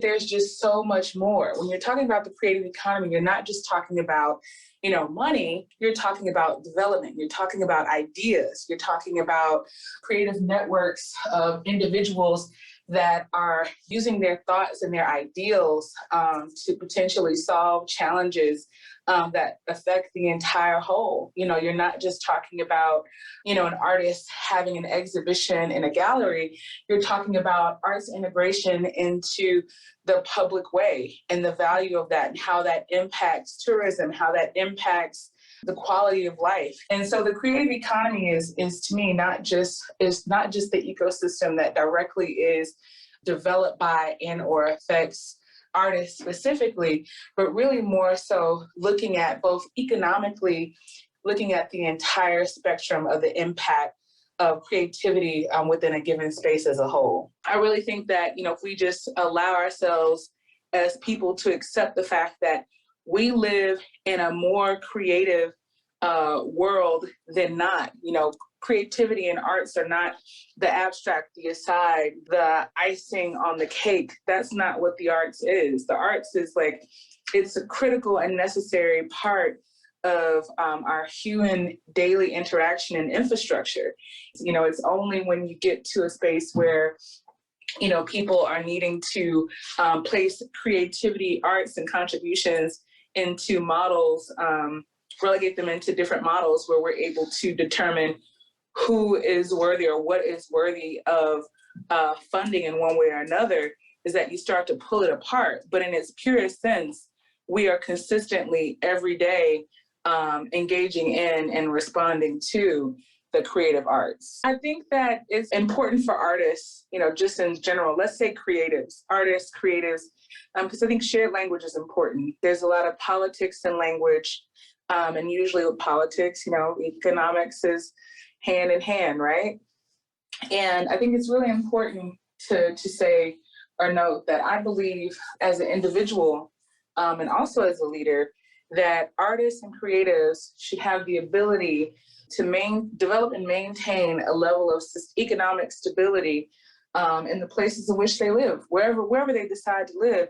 There's just so much more. When you're talking about the creative economy, you're not just talking about, money, you're talking about development, you're talking about ideas, you're talking about creative networks of individuals that are using their thoughts and their ideals to potentially solve challenges that affect the entire whole. You're not just talking about, an artist having an exhibition in a gallery. You're talking about arts integration into the public way and the value of that and how that impacts tourism, how that impacts the quality of life. And so the creative economy is to me not just the ecosystem that directly is developed by and or affects artists specifically, but really more so looking at both economically, looking at the entire spectrum of the impact of creativity within a given space as a whole. I really think that, if we just allow ourselves as people to accept the fact that we live in a more creative world than not, creativity and arts are not the abstract, the aside, the icing on the cake. That's not what the arts is. The arts is it's a critical and necessary part of our human daily interaction and infrastructure. It's only when you get to a space where people are needing to place creativity, arts, and contributions into models, relegate them into different models where we're able to determine who is worthy or what is worthy of funding in one way or another, is that you start to pull it apart. But in its purest sense, we are consistently every day engaging in and responding to the creative arts. I think that it's important for artists, just in general, let's say creatives, artists, creatives, because I think shared language is important. There's a lot of politics in language, and usually with politics, economics is hand in hand, right? And I think it's really important to say or note that I believe as an individual and also as a leader that artists and creatives should have the ability to develop and maintain a level of economic stability in the places in which they live, wherever they decide to live.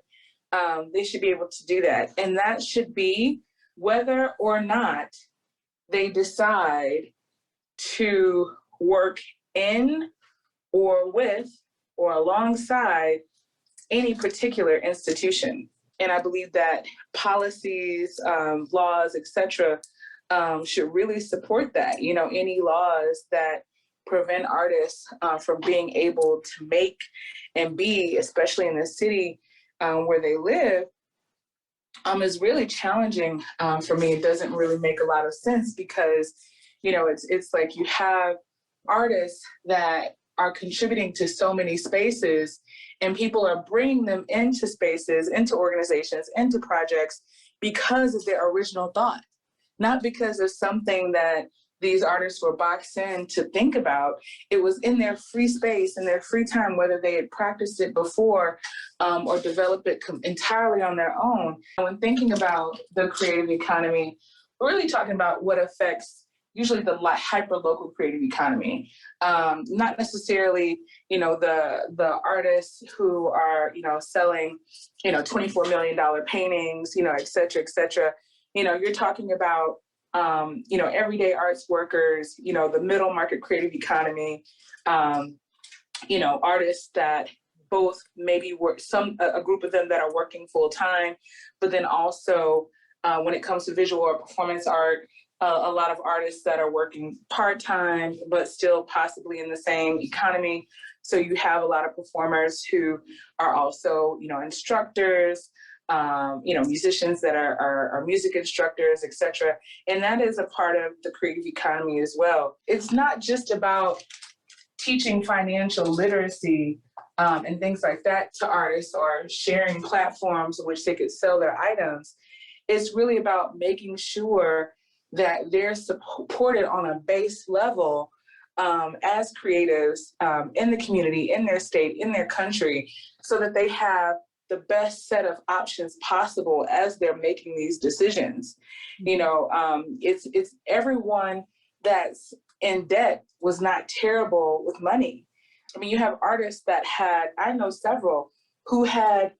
They should be able to do that. And that should be whether or not they decide to work in or with or alongside any particular institution. And I believe that policies, laws, et cetera, should really support that. Any laws that prevent artists from being able to make and be, especially in the city where they live, is really challenging for me. It doesn't really make a lot of sense because, it's like you have artists that are contributing to so many spaces and people are bringing them into spaces, into organizations, into projects because of their original thought, not because of something that these artists were boxed in to think about. It was in their free space, in their free time, whether they had practiced it before or developed it entirely on their own. When thinking about the creative economy, we're really talking about what affects usually the hyper-local creative economy, not necessarily, the artists who are, selling, $24 million paintings, et cetera, et cetera. You're talking about, everyday arts workers, the middle market creative economy, artists that both maybe work a group of them that are working full time, but then also when it comes to visual or performance art, a lot of artists that are working part-time, but still possibly in the same economy. So you have a lot of performers who are also, instructors, musicians that are music instructors, et cetera. And that is a part of the creative economy as well. It's not just about teaching financial literacy and things like that to artists or sharing platforms in which they could sell their items. It's really about making sure that they're supported on a base level as creatives in the community, in their state, in their country, so that they have the best set of options possible as they're making these decisions. It's everyone that's in debt was not terrible with money. I mean, you have artists that I know several who had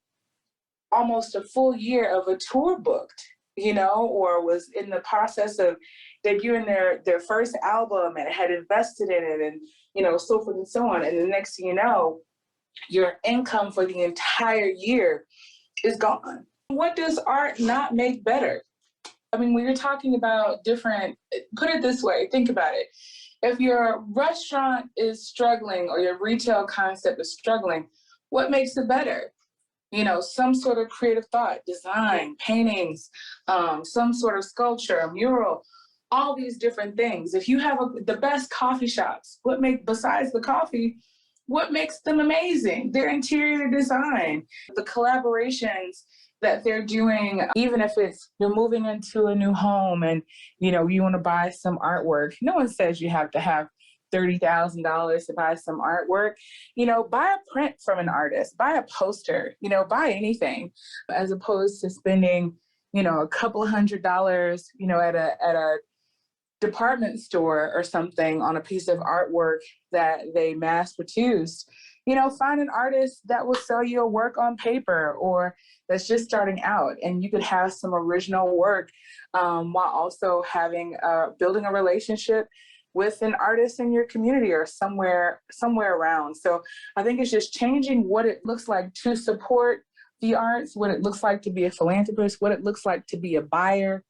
almost a full year of a tour booked, or was in the process of debuting their first album and had invested in it, and so forth and so on. And the next thing you know, your income for the entire year is gone. What does art not make better? I mean, when you're talking about put it this way, think about it. If your restaurant is struggling or your retail concept is struggling, what makes it better? Some sort of creative thought, design, paintings, some sort of sculpture, a mural, all these different things. If you have the best coffee shops, besides the coffee, what makes them amazing? Their interior design, the collaborations that they're doing, even if it's you're moving into a new home and you want to buy some artwork. No one says you have to have $30,000 to buy some artwork. Buy a print from an artist, buy a poster, buy anything, as opposed to spending, a couple $100, at a department store or something on a piece of artwork that they mass produced. Find an artist that will sell you a work on paper or that's just starting out, and you could have some original work while also building a relationship with an artist in your community or somewhere around. So I think it's just changing what it looks like to support the arts, what it looks like to be a philanthropist, what it looks like to be a buyer,